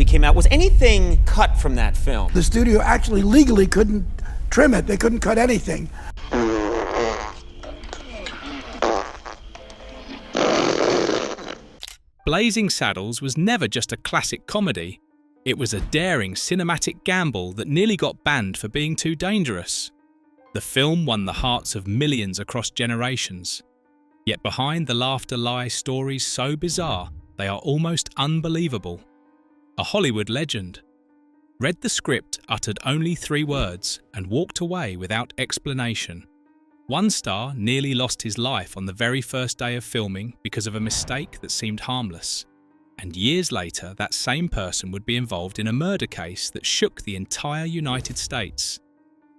movie came out, was anything cut from that film? The studio actually legally couldn't trim it. They couldn't cut anything. Blazing Saddles was never just a classic comedy. It was a daring cinematic gamble that nearly got banned for being too dangerous. The film won the hearts of millions across generations. Yet behind the laughter lie stories so bizarre, they are almost unbelievable. A Hollywood legend. Read the script, uttered only 3 words, and walked away without explanation. One star nearly lost his life on the very first day of filming because of a mistake that seemed harmless. And years later, that same person would be involved in a murder case that shook the entire United States.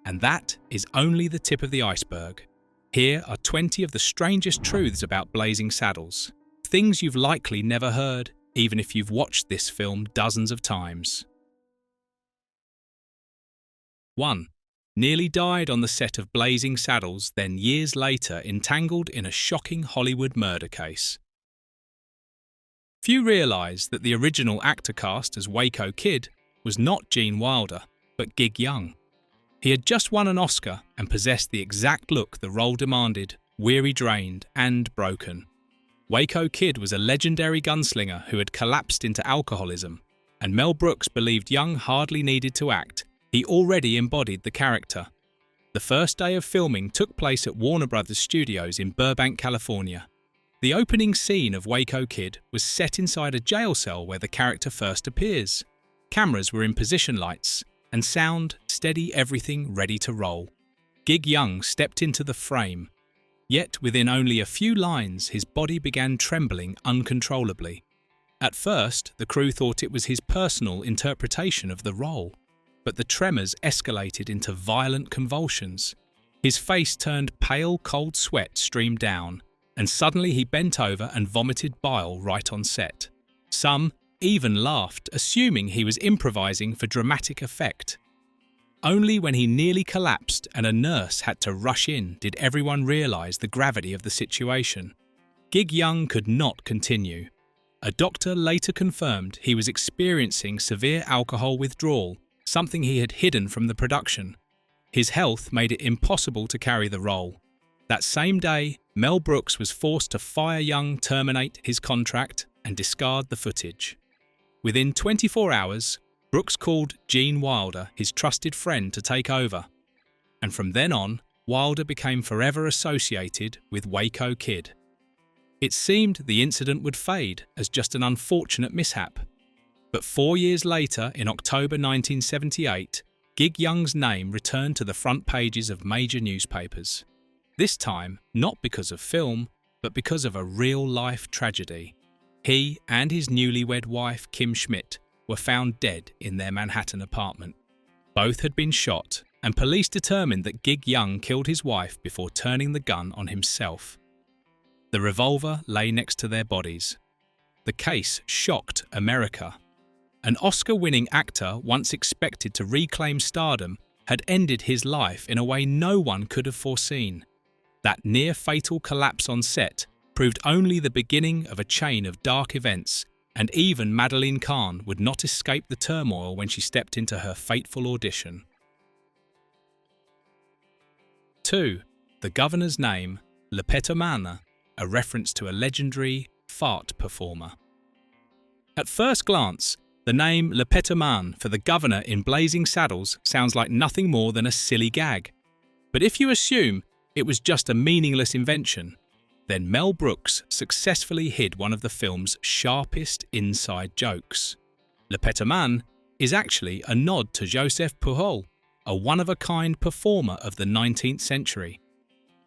And that is only the tip of the iceberg. Here are 20 of the strangest truths about Blazing Saddles. Things you've likely never heard, even if you've watched this film dozens of times. 1. Nearly died on the set of Blazing Saddles, then years later entangled in a shocking Hollywood murder case. Few realise that the original actor cast as Waco Kid was not Gene Wilder, but Gig Young. He had just won an Oscar and possessed the exact look the role demanded, weary-drained and broken. Waco Kid was a legendary gunslinger who had collapsed into alcoholism, and Mel Brooks believed Young hardly needed to act. He already embodied the character. The first day of filming took place at Warner Brothers Studios in Burbank, California. The opening scene of Waco Kid was set inside a jail cell where the character first appears. Cameras were in position lights, and sound, steady everything ready to roll. Gig Young stepped into the frame. Yet within only a few lines, his body began trembling uncontrollably. At first, the crew thought it was his personal interpretation of the role. But the tremors escalated into violent convulsions. His face turned pale, cold sweat streamed down, and suddenly he bent over and vomited bile right on set. Some even laughed, assuming he was improvising for dramatic effect. Only when he nearly collapsed and a nurse had to rush in did everyone realize the gravity of the situation. Gig Young could not continue. A doctor later confirmed he was experiencing severe alcohol withdrawal, something he had hidden from the production. His health made it impossible to carry the role. That same day, Mel Brooks was forced to fire Young, terminate his contract, and discard the footage. Within 24 hours, Brooks called Gene Wilder, his trusted friend, to take over. And from then on, Wilder became forever associated with Waco Kid. It seemed the incident would fade as just an unfortunate mishap. But 4 years later, in October 1978, Gig Young's name returned to the front pages of major newspapers. This time, not because of film, but because of a real-life tragedy. He and his newlywed wife, Kim Schmidt, were found dead in their Manhattan apartment. Both had been shot, and police determined that Gig Young killed his wife before turning the gun on himself. The revolver lay next to their bodies. The case shocked America. An Oscar-winning actor, once expected to reclaim stardom, had ended his life in a way no one could have foreseen. That near-fatal collapse on set proved only the beginning of a chain of dark events, and even Madeline Kahn would not escape the turmoil when she stepped into her fateful audition. 2. The governor's name, Petomane, a reference to a legendary fart performer. At first glance, the name Petomane for the governor in Blazing Saddles sounds like nothing more than a silly gag. But if you assume it was just a meaningless invention, then Mel Brooks successfully hid one of the film's sharpest inside jokes. Petomane is actually a nod to Joseph Pujol, a one-of-a-kind performer of the 19th century.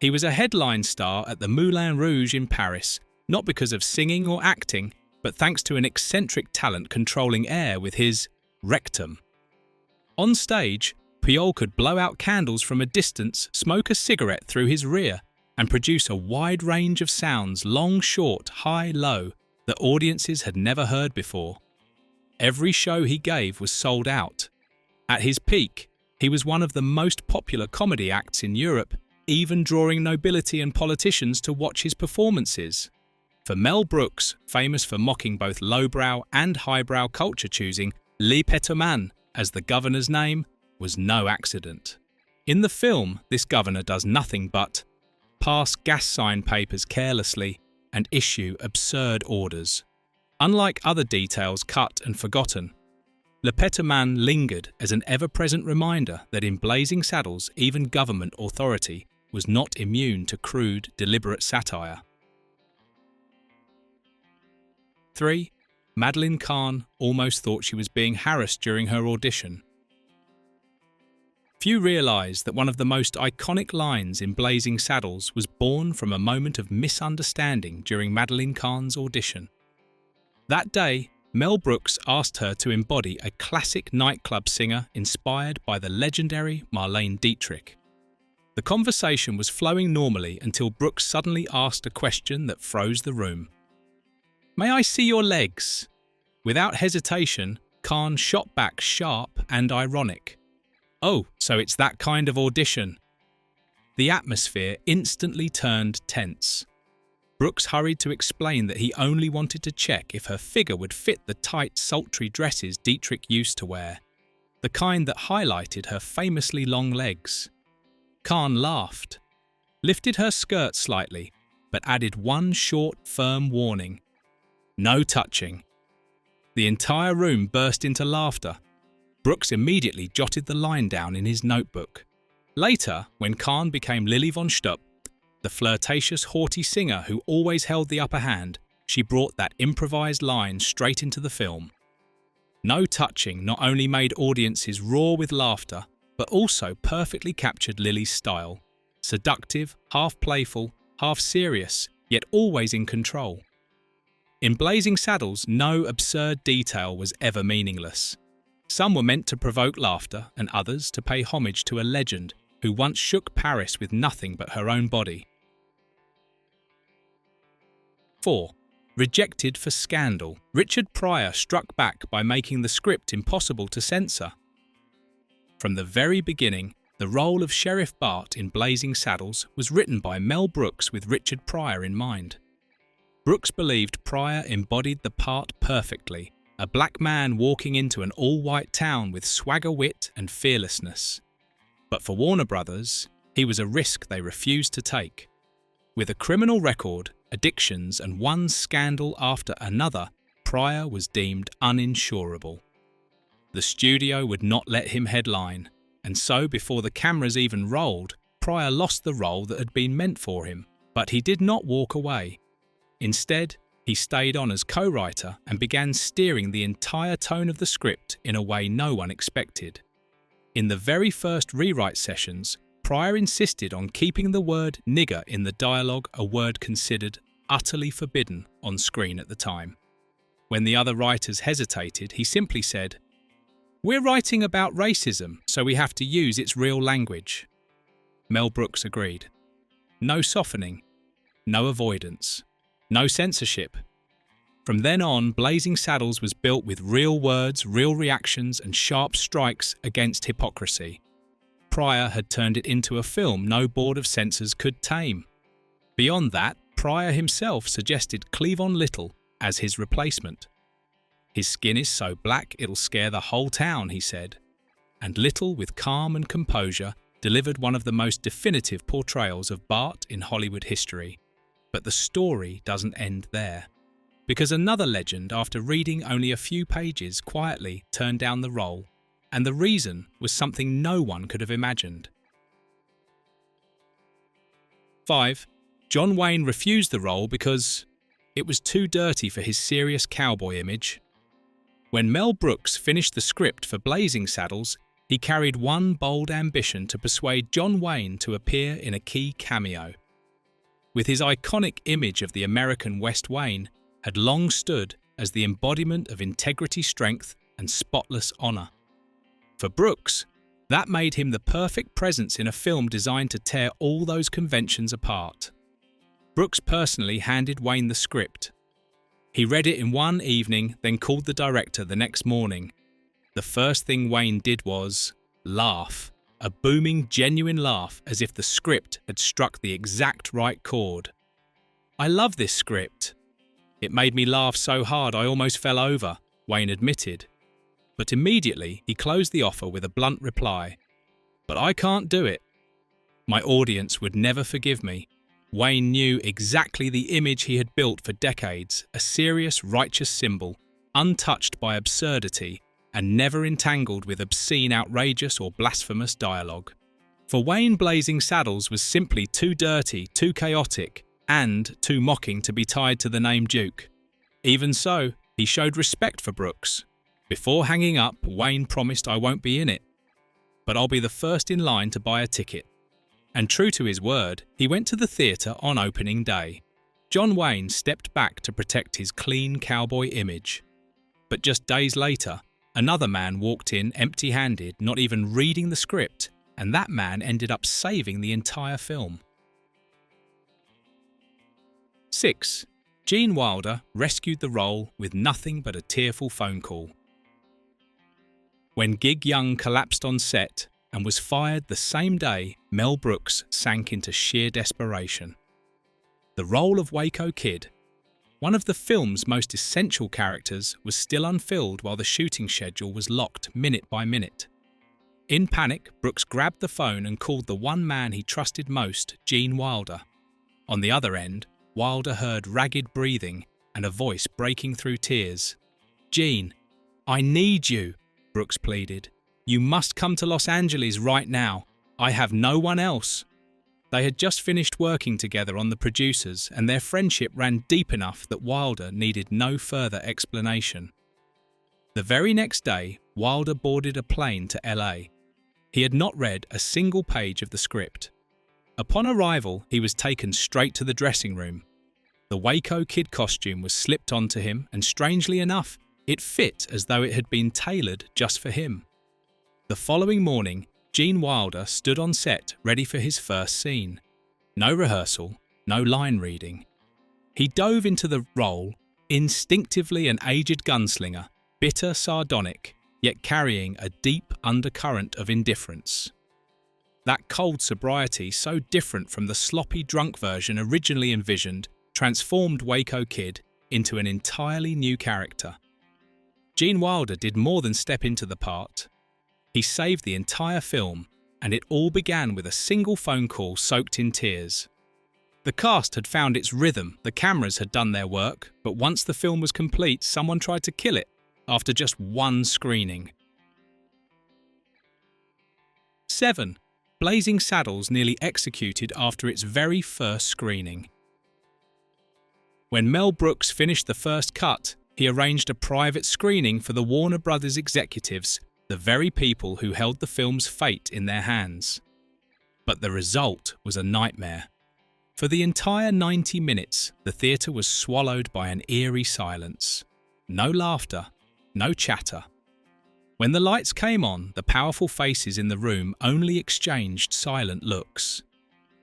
He was a headline star at the Moulin Rouge in Paris, not because of singing or acting, but thanks to an eccentric talent controlling air with his rectum. On stage, Pujol could blow out candles from a distance, smoke a cigarette through his rear, and produce a wide range of sounds, long, short, high, low, that audiences had never heard before. Every show he gave was sold out. At his peak, he was one of the most popular comedy acts in Europe, even drawing nobility and politicians to watch his performances. For Mel Brooks, famous for mocking both lowbrow and highbrow culture choosing, Petomane, as the governor's name, was no accident. In the film, this governor does nothing but pass gas sign papers carelessly and issue absurd orders. Unlike other details cut and forgotten, Petomane lingered as an ever-present reminder that in Blazing Saddles, even government authority was not immune to crude, deliberate satire. 3. Madeline Kahn almost thought she was being harassed during her audition. Few realise that one of the most iconic lines in Blazing Saddles was born from a moment of misunderstanding during Madeline Kahn's audition. That day, Mel Brooks asked her to embody a classic nightclub singer inspired by the legendary Marlene Dietrich. The conversation was flowing normally until Brooks suddenly asked a question that froze the room. "May I see your legs?" Without hesitation, Kahn shot back sharp and ironic. "Oh, so it's that kind of audition." The atmosphere instantly turned tense. Brooks hurried to explain that he only wanted to check if her figure would fit the tight, sultry dresses Dietrich used to wear, the kind that highlighted her famously long legs. Kahn laughed, lifted her skirt slightly, but added one short, firm warning. "No touching." The entire room burst into laughter. Brooks immediately jotted the line down in his notebook. Later, when Kahn became Lily von Stupp, the flirtatious, haughty singer who always held the upper hand, she brought that improvised line straight into the film. "No touching" not only made audiences roar with laughter, but also perfectly captured Lily's style. Seductive, half playful, half serious, yet always in control. In Blazing Saddles, no absurd detail was ever meaningless. Some were meant to provoke laughter and others to pay homage to a legend who once shook Paris with nothing but her own body. 4. Rejected for scandal. Richard Pryor struck back by making the script impossible to censor. From the very beginning, the role of Sheriff Bart in Blazing Saddles was written by Mel Brooks with Richard Pryor in mind. Brooks believed Pryor embodied the part perfectly, a black man walking into an all-white town with swagger, wit and fearlessness. But for Warner Brothers, he was a risk they refused to take. With a criminal record, addictions and one scandal after another, Pryor was deemed uninsurable. The studio would not let him headline, and so before the cameras even rolled, Pryor lost the role that had been meant for him. But he did not walk away. Instead, he stayed on as co-writer and began steering the entire tone of the script in a way no one expected. In the very first rewrite sessions, Pryor insisted on keeping the word nigger in the dialogue, a word considered utterly forbidden on screen at the time. When the other writers hesitated, he simply said, "We're writing about racism, so we have to use its real language." Mel Brooks agreed. No softening, no avoidance, no censorship. From then on, Blazing Saddles was built with real words, real reactions, and sharp strikes against hypocrisy. Pryor had turned it into a film no board of censors could tame. Beyond that, Pryor himself suggested Cleavon Little as his replacement. "His skin is so black it'll scare the whole town," he said. And Little, with calm and composure, delivered one of the most definitive portrayals of Bart in Hollywood history. But the story doesn't end there. Because another legend, after reading only a few pages, quietly turned down the role, and the reason was something no one could have imagined. 5. John Wayne refused the role because it was too dirty for his serious cowboy image. When Mel Brooks finished the script for Blazing Saddles, he carried one bold ambition to persuade John Wayne to appear in a key cameo. With his iconic image of the American West, Wayne had long stood as the embodiment of integrity, strength, and spotless honor. For Brooks, that made him the perfect presence in a film designed to tear all those conventions apart. Brooks personally handed Wayne the script. He read it in one evening, then called the director the next morning. The first thing Wayne did was laugh, a booming, genuine laugh, as if the script had struck the exact right chord. "I love this script. It made me laugh so hard I almost fell over," Wayne admitted. but immediately he closed the offer with a blunt reply, "But I can't do it." My audience would never forgive me. Wayne knew exactly the image he had built for decades, a serious, righteous symbol, untouched by absurdity and never entangled with obscene, outrageous or blasphemous dialogue. For Wayne, Blazing Saddles was simply too dirty, too chaotic, and too mocking to be tied to the name Duke. Even so, he showed respect for Brooks. Before hanging up, Wayne promised, "I won't be in it, but I'll be the first in line to buy a ticket." And true to his word, he went to the theatre on opening day. John Wayne stepped back to protect his clean cowboy image. But just days later, another man walked in empty-handed, not even reading the script, and that man ended up saving the entire film. 6. Gene Wilder rescued the role with nothing but a tearful phone call. When Gig Young collapsed on set and was fired the same day, Mel Brooks sank into sheer desperation. The role of Waco Kid, one of the film's most essential characters, was still unfilled while the shooting schedule was locked minute by minute. In panic, Brooks grabbed the phone and called the one man he trusted most, Gene Wilder. On the other end, Wilder heard ragged breathing and a voice breaking through tears. "Gene, I need you," Brooks pleaded. "You must come to Los Angeles right now. I have no one else." They had just finished working together on The Producers, and their friendship ran deep enough that Wilder needed no further explanation. The very next day, Wilder boarded a plane to LA. He had not read a single page of the script. Upon arrival, he was taken straight to the dressing room. The Waco Kid costume was slipped onto him, and strangely enough, it fit as though it had been tailored just for him. The following morning, Gene Wilder stood on set ready for his first scene. No rehearsal, no line reading. He dove into the role, instinctively an aged gunslinger, bitter, sardonic, yet carrying a deep undercurrent of indifference. That cold sobriety, so different from the sloppy drunk version originally envisioned, transformed Waco Kid into an entirely new character. Gene Wilder did more than step into the part. He saved the entire film, and it all began with a single phone call soaked in tears. The cast had found its rhythm, the cameras had done their work, but once the film was complete, someone tried to kill it after just one screening. 7. Blazing Saddles nearly executed after its very first screening. When Mel Brooks finished the first cut, he arranged a private screening for the Warner Brothers executives, the very people who held the film's fate in their hands. But the result was a nightmare. For the entire 90 minutes, the theatre was swallowed by an eerie silence. No laughter, no chatter. When the lights came on, the powerful faces in the room only exchanged silent looks.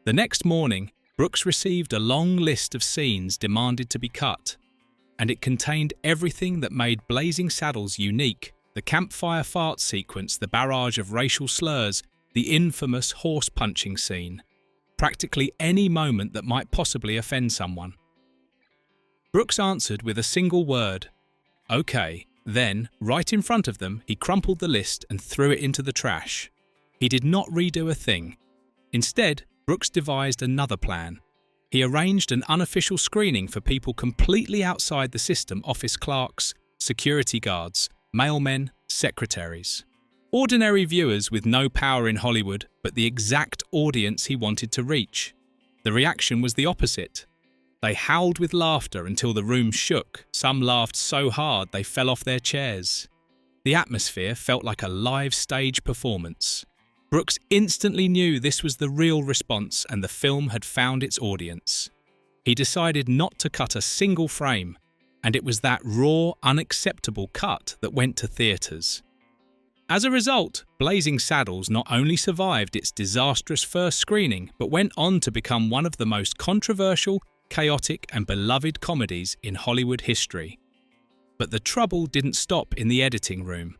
The next morning, Brooks received a long list of scenes demanded to be cut, and it contained everything that made Blazing Saddles unique: the campfire fart sequence, the barrage of racial slurs, the infamous horse punching scene. Practically any moment that might possibly offend someone. Brooks answered with a single word, "Okay." Then, right in front of them, he crumpled the list and threw it into the trash. He did not redo a thing. Instead, Brooks devised another plan. He arranged an unofficial screening for people completely outside the system: office clerks, security guards, mailmen, secretaries. Ordinary viewers with no power in Hollywood, but the exact audience he wanted to reach. The reaction was the opposite. They howled with laughter until the room shook. Some laughed so hard they fell off their chairs. The atmosphere felt like a live stage performance. Brooks instantly knew this was the real response, and the film had found its audience. He decided not to cut a single frame, and it was that raw, unacceptable cut that went to theatres. As a result, Blazing Saddles not only survived its disastrous first screening, but went on to become one of the most controversial, chaotic and beloved comedies in Hollywood history. But the trouble didn't stop in the editing room.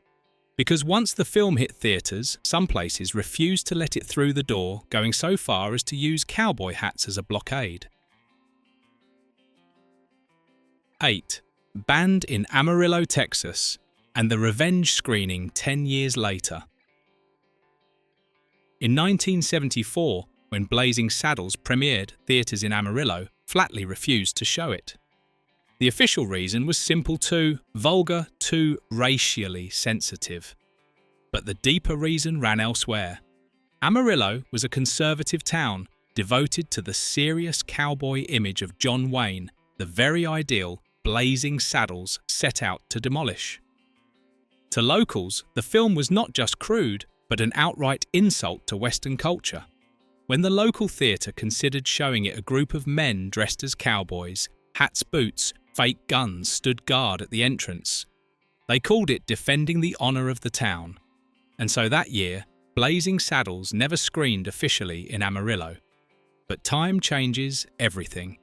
Because once the film hit theatres, some places refused to let it through the door, going so far as to use cowboy hats as a blockade. 8. Banned in Amarillo, Texas. and the revenge screening 10 years later. In 1974, when Blazing Saddles premiered, theatres in Amarillo flatly refused to show it. The official reason was simple: too vulgar, too racially sensitive. But the deeper reason ran elsewhere. Amarillo was a conservative town devoted to the serious cowboy image of John Wayne, the very ideal Blazing Saddles set out to demolish. To locals, the film was not just crude, but an outright insult to Western culture. When the local theatre considered showing it, a group of men dressed as cowboys, hats, boots, fake guns stood guard at the entrance. They called it defending the honour of the town. And so that year, Blazing Saddles never screened officially in Amarillo. But time changes everything.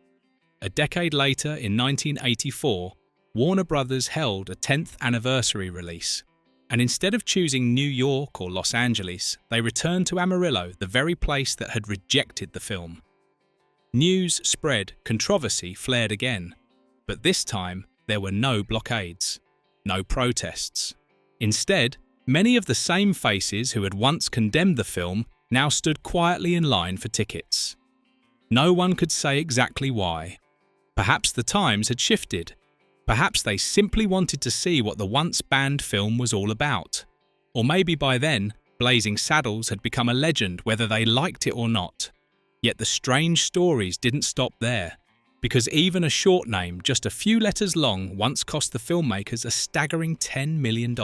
A decade later, in 1984, Warner Brothers held a 10th anniversary release. And instead of choosing New York or Los Angeles, they returned to Amarillo, the very place that had rejected the film. News spread, controversy flared again. But this time, there were no blockades, no protests. Instead, many of the same faces who had once condemned the film now stood quietly in line for tickets. No one could say exactly why. Perhaps the times had shifted. Perhaps they simply wanted to see what the once banned film was all about. Or maybe by then, Blazing Saddles had become a legend whether they liked it or not. Yet the strange stories didn't stop there, because even a short name just a few letters long once cost the filmmakers a staggering $10 million.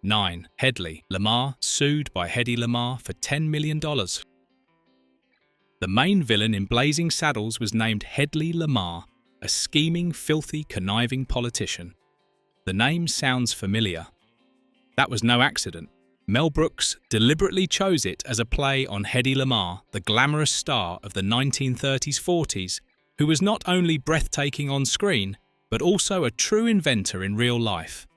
9. Hedley Lamar sued by Hedy Lamarr for $10 million. The main villain in Blazing Saddles was named Hedley Lamarr, a scheming, filthy, conniving politician. The name sounds familiar. That was no accident. Mel Brooks deliberately chose it as a play on Hedy Lamarr, the glamorous star of the 1930s-40s, who was not only breathtaking on screen, but also a true inventor in real life.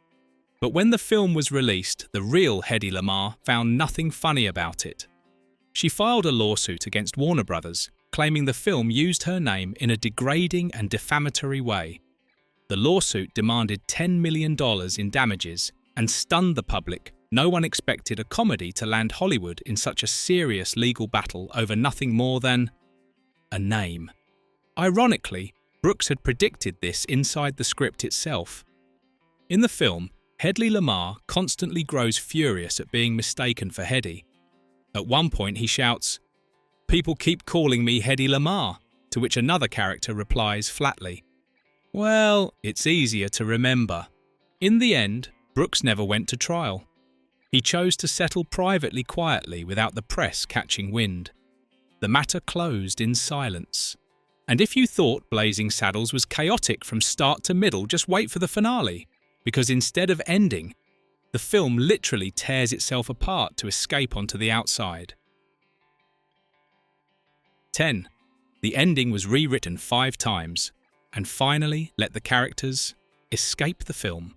But when the film was released, the real Hedy Lamarr found nothing funny about it. She filed a lawsuit against Warner Brothers, claiming the film used her name in a degrading and defamatory way. The lawsuit demanded $10 million in damages and stunned the public. No one expected a comedy to land Hollywood in such a serious legal battle over nothing more than a name. Ironically, Brooks had predicted this inside the script itself. In the film, Hedley Lamarr constantly grows furious at being mistaken for Hedy. At one point he shouts, "People keep calling me Hedy Lamarr," to which another character replies flatly, "Well, it's easier to remember." In the end, Brooks never went to trial. He chose to settle privately, quietly, without the press catching wind. The matter closed in silence. And if you thought Blazing Saddles was chaotic from start to middle, just wait for the finale, because instead of ending, the film literally tears itself apart to escape onto the outside. 10. The ending was rewritten 5 times, and finally let the characters escape the film.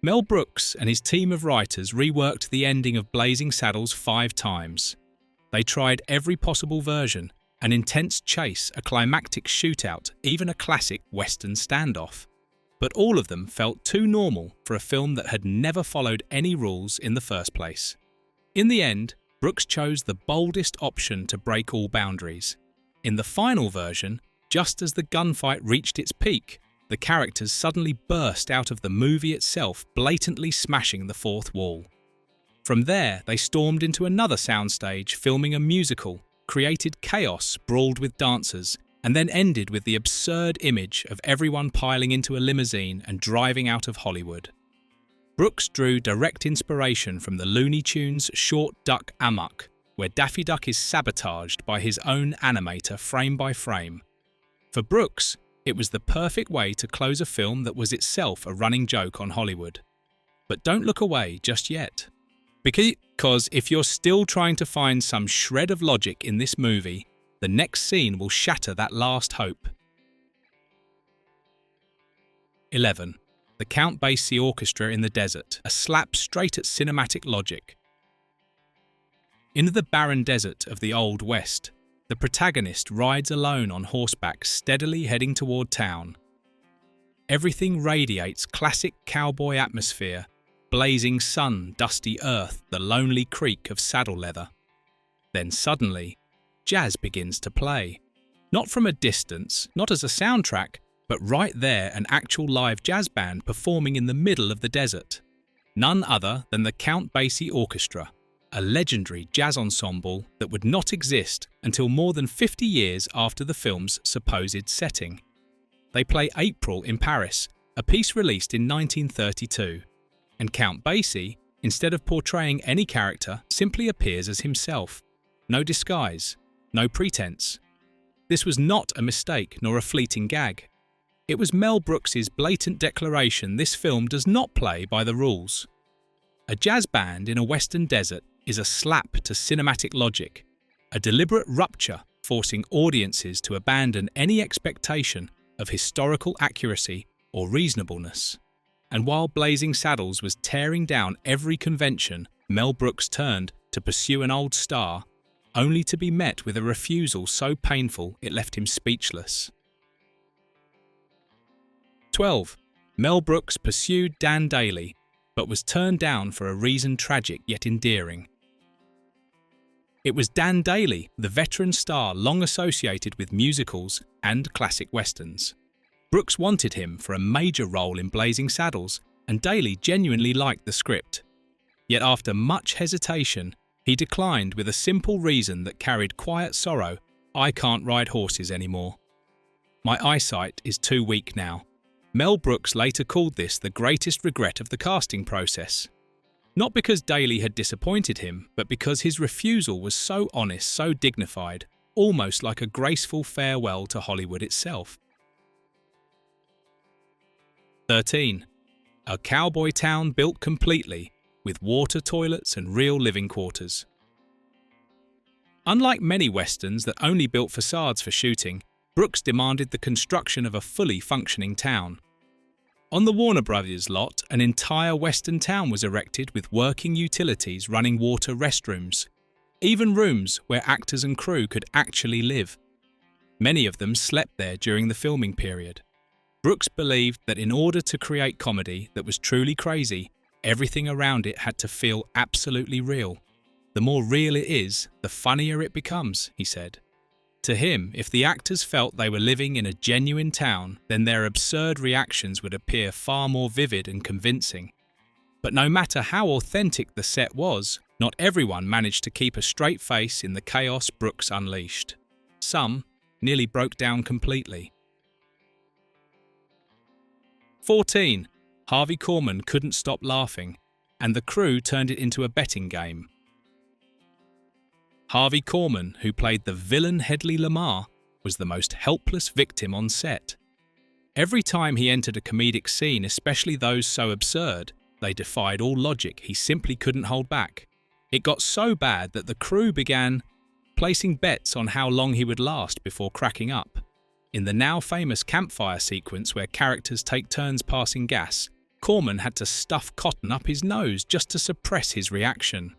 Mel Brooks and his team of writers reworked the ending of Blazing Saddles 5 times. They tried every possible version, an intense chase, a climactic shootout, even a classic Western standoff. But all of them felt too normal for a film that had never followed any rules in the first place. In the end, Brooks chose the boldest option to break all boundaries. In the final version, just as the gunfight reached its peak, the characters suddenly burst out of the movie itself, blatantly smashing the fourth wall. From there, they stormed into another soundstage, filming a musical, created chaos, brawled with dancers, and then ended with the absurd image of everyone piling into a limousine and driving out of Hollywood. Brooks drew direct inspiration from the Looney Tunes' Short Duck Amok, where Daffy Duck is sabotaged by his own animator frame by frame. For Brooks, it was the perfect way to close a film that was itself a running joke on Hollywood. But don't look away just yet. Because if you're still trying to find some shred of logic in this movie, the next scene will shatter that last hope. 11. The Count Basie Orchestra in the Desert, a slap straight at cinematic logic. In the barren desert of the Old West, the protagonist rides alone on horseback, steadily heading toward town. everything radiates classic cowboy atmosphere, blazing sun, dusty earth, the lonely creak of saddle leather. Then suddenly, jazz begins to play. Not from a distance, not as a soundtrack, but right there, an actual live jazz band performing in the middle of the desert. None other than the Count Basie Orchestra, a legendary jazz ensemble that would not exist until more than 50 years after the film's supposed setting. They play April in Paris, a piece released in 1932, and Count Basie, instead of portraying any character, simply appears as himself. No disguise, no pretense. This was not a mistake nor a fleeting gag. It was Mel Brooks's blatant declaration this film does not play by the rules. A jazz band in a western desert is a slap to cinematic logic, a deliberate rupture forcing audiences to abandon any expectation of historical accuracy or reasonableness. And while Blazing Saddles was tearing down every convention, Mel Brooks turned to pursue an old star, only to be met with a refusal so painful it left him speechless. 12. Mel Brooks pursued Dan Dailey, but was turned down for a reason tragic yet endearing. It was Dan Dailey, the veteran star long associated with musicals and classic westerns. Brooks wanted him for a major role in Blazing Saddles, and Dailey genuinely liked the script. Yet after much hesitation, he declined with a simple reason that carried quiet sorrow: "I can't ride horses anymore. My eyesight is too weak now." Mel Brooks later called this the greatest regret of the casting process. Not because Dailey had disappointed him, but because his refusal was so honest, so dignified, almost like a graceful farewell to Hollywood itself. 13. A cowboy town built completely, with water toilets and real living quarters. Unlike many westerns that only built facades for shooting, Brooks demanded the construction of a fully functioning town. On the Warner Brothers lot, an entire western town was erected with working utilities running water restrooms, even rooms where actors and crew could actually live. Many of them slept there during the filming period. Brooks believed that in order to create comedy that was truly crazy, everything around it had to feel absolutely real. The more real it is, the funnier it becomes, he said. To him, if the actors felt they were living in a genuine town, then their absurd reactions would appear far more vivid and convincing. But no matter how authentic the set was, not everyone managed to keep a straight face in the chaos Brooks unleashed. Some nearly broke down completely. 14. Harvey Korman couldn't stop laughing, and the crew turned it into a betting game. Harvey Korman, who played the villain Hedley Lamar, was the most helpless victim on set. Every time he entered a comedic scene, especially those so absurd, they defied all logic. He simply couldn't hold back. It got so bad that the crew began placing bets on how long he would last before cracking up. In the now famous Campfire sequence where characters take turns passing gas, Korman had to stuff cotton up his nose just to suppress his reaction.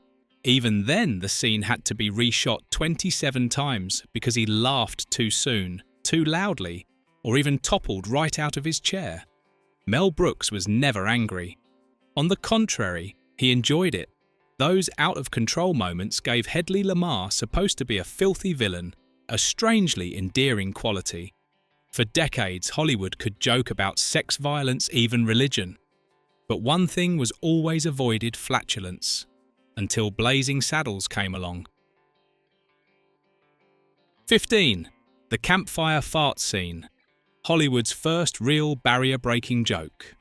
Even then, the scene had to be reshot 27 times because he laughed too soon, too loudly, or even toppled right out of his chair. Mel Brooks was never angry. On the contrary, he enjoyed it. Those out-of-control moments gave Hedley Lamar, supposed to be a filthy villain, a strangely endearing quality. For decades, Hollywood could joke about sex, violence, even religion. But one thing was always avoided: flatulence. Until Blazing Saddles came along. 15. The Campfire fart scene. Hollywood's first real barrier-breaking joke.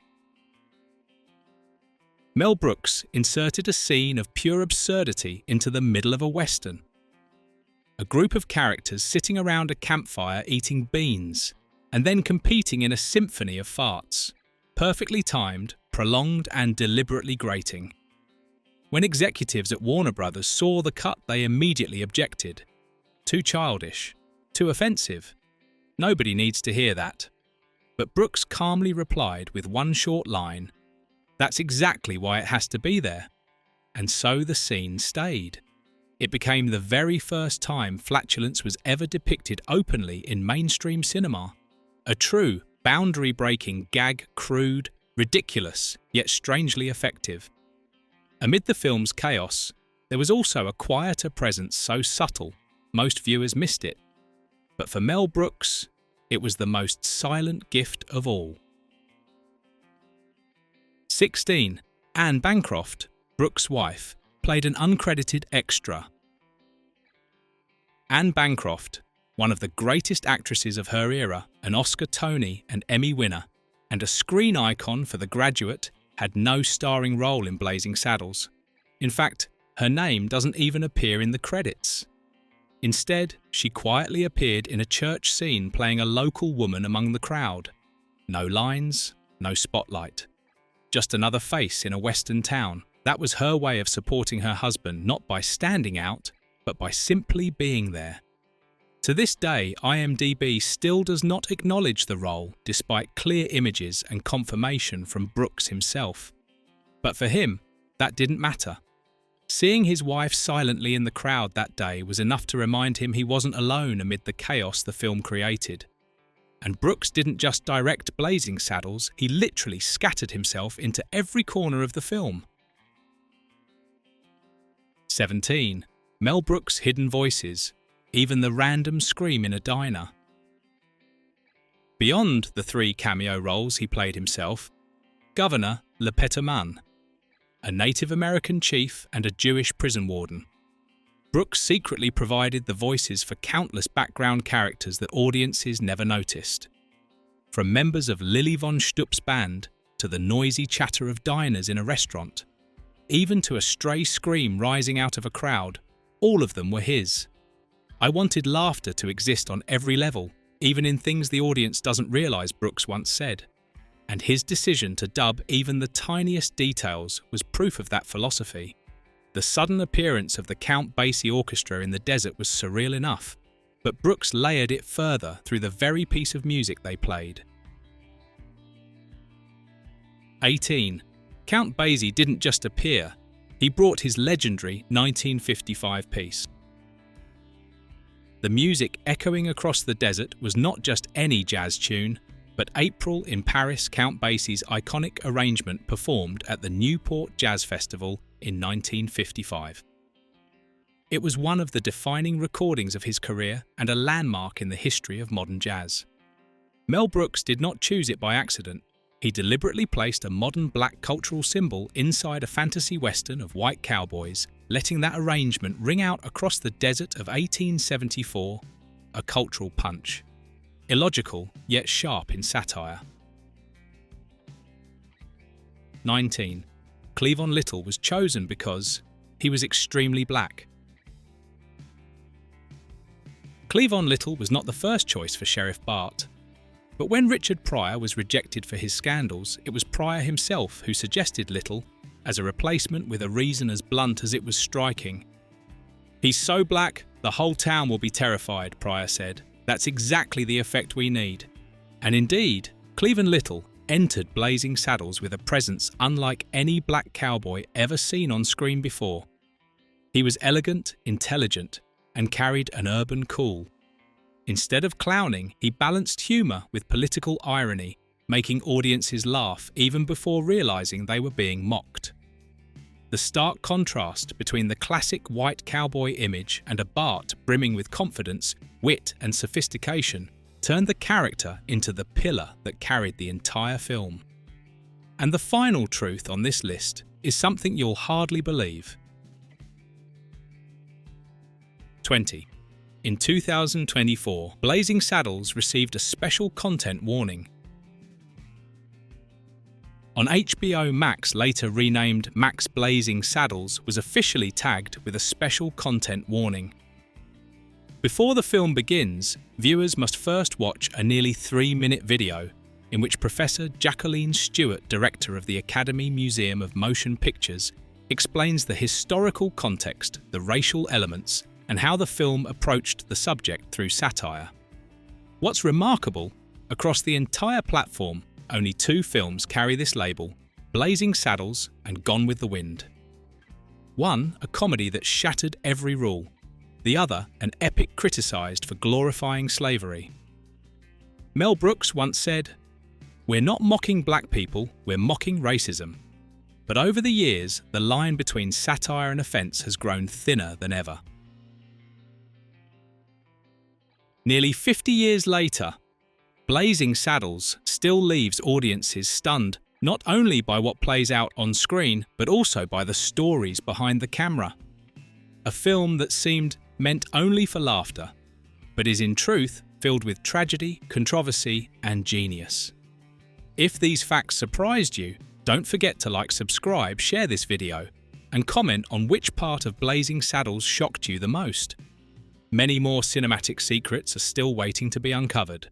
Mel Brooks inserted a scene of pure absurdity into the middle of a western. A group of characters sitting around a campfire eating beans, and then competing in a symphony of farts. Perfectly timed, prolonged, and deliberately grating. When executives at Warner Brothers saw the cut, they immediately objected. Too childish, too offensive. Nobody needs to hear that. But Brooks calmly replied with one short line, "That's exactly why it has to be there." And so the scene stayed. It became the very first time flatulence was ever depicted openly in mainstream cinema. A true, boundary-breaking gag crude, ridiculous, yet strangely effective. Amid the film's chaos, there was also a quieter presence so subtle, most viewers missed it. But for Mel Brooks, it was the most silent gift of all. 16. Anne Bancroft, Brooks' wife, played an uncredited extra. Anne Bancroft, one of the greatest actresses of her era, an Oscar, Tony and Emmy winner, and a screen icon for The Graduate, had no starring role in Blazing Saddles. In fact, her name doesn't even appear in the credits. Instead, she quietly appeared in a church scene playing a local woman among the crowd. No lines, no spotlight. Just another face in a western town. That was her way of supporting her husband, not by standing out, but by simply being there. To this day, IMDb still does not acknowledge the role, despite clear images and confirmation from Brooks himself. But for him, that didn't matter. Seeing his wife silently in the crowd that day was enough to remind him he wasn't alone amid the chaos the film created. And Brooks didn't just direct Blazing Saddles, he literally scattered himself into every corner of the film. 17. Mel Brooks' hidden voices, even the random scream in a diner. Beyond the 3 cameo roles he played himself, Governor Petomane, a Native American chief and a Jewish prison warden, Brooks secretly provided the voices for countless background characters that audiences never noticed. From members of Lily Von Stupp's band to the noisy chatter of diners in a restaurant, even to a stray scream rising out of a crowd, all of them were his. I wanted laughter to exist on every level, even in things the audience doesn't realise, Brooks once said. And his decision to dub even the tiniest details was proof of that philosophy. The sudden appearance of the Count Basie Orchestra in the desert was surreal enough, but Brooks layered it further through the very piece of music they played. 18. Count Basie didn't just appear, he brought his legendary 1955 piece. The music echoing across the desert was not just any jazz tune, but April in Paris, Count Basie's iconic arrangement performed at the Newport Jazz Festival in 1955. It was one of the defining recordings of his career and a landmark in the history of modern jazz. Mel Brooks did not choose it by accident. He deliberately placed a modern black cultural symbol inside a fantasy western of white cowboys, letting that arrangement ring out across the desert of 1874, a cultural punch. Illogical, yet sharp in satire. 19. Cleavon Little was chosen because he was extremely black. Cleavon Little was not the first choice for Sheriff Bart. But when Richard Pryor was rejected for his scandals, it was Pryor himself who suggested Little as a replacement with a reason as blunt as it was striking. "He's so black, the whole town will be terrified," Pryor said. "That's exactly the effect we need." And indeed, Cleavon Little entered Blazing Saddles with a presence unlike any black cowboy ever seen on screen before. He was elegant, intelligent, and carried an urban cool. Instead of clowning, he balanced humour with political irony, making audiences laugh even before realising they were being mocked. The stark contrast between the classic white cowboy image and a Bart brimming with confidence, wit and sophistication turned the character into the pillar that carried the entire film. And the final truth on this list is something you'll hardly believe. 20. In 2024, Blazing Saddles received a special content warning. On HBO Max, later renamed Max Blazing Saddles, was officially tagged with a special content warning. Before the film begins, viewers must first watch a nearly 3-minute video in which Professor Jacqueline Stewart, director of the Academy Museum of Motion Pictures, explains the historical context, the racial elements, and how the film approached the subject through satire. What's remarkable, across the entire platform, only 2 films carry this label, Blazing Saddles and Gone with the Wind. One, a comedy that shattered every rule. The other, an epic criticised for glorifying slavery. Mel Brooks once said, We're not mocking black people, we're mocking racism. But over the years, the line between satire and offence has grown thinner than ever. Nearly 50 years later, Blazing Saddles still leaves audiences stunned, not only by what plays out on screen, but also by the stories behind the camera. A film that seemed meant only for laughter, but is in truth filled with tragedy, controversy, and genius. If these facts surprised you, don't forget to like, subscribe, share this video, and comment on which part of Blazing Saddles shocked you the most. Many more cinematic secrets are still waiting to be uncovered.